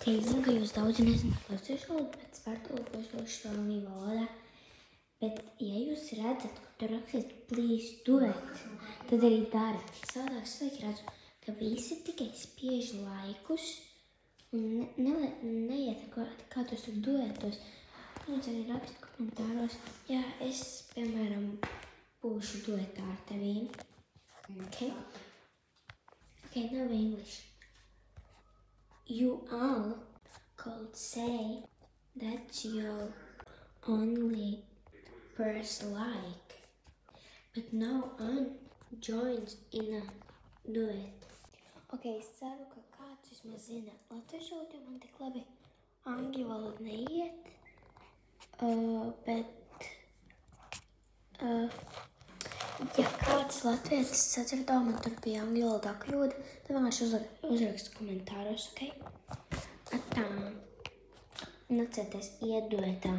Es zinu, ka jūs daudzi nezināt latviešu valodu, bet es varu tulkošu to angļu valodā. Bet, ja jūs redzat, ka tur rakstīt please do it, tad arī dara. Savādāk es redzu, ka visi tikai spiež laikus un neiet, kā tos tur duetos. Lūdzu arī rakst komentāros. Jā, es, piemēram, būšu duetā ar tevīm. Okay? Okay, now English. You all could say that you only press like, but no one joins in a duet. Okay, es ceru, ka kāds vismaz zina latviešu valodu, man tik labi angļu valoda neiet, bet ja kāds latvietis sadzirdā, man tur bija angļu valodā kļūda, tad vienkārši uzrakstu komentāros, ok? Atā, nācieties iet duetā.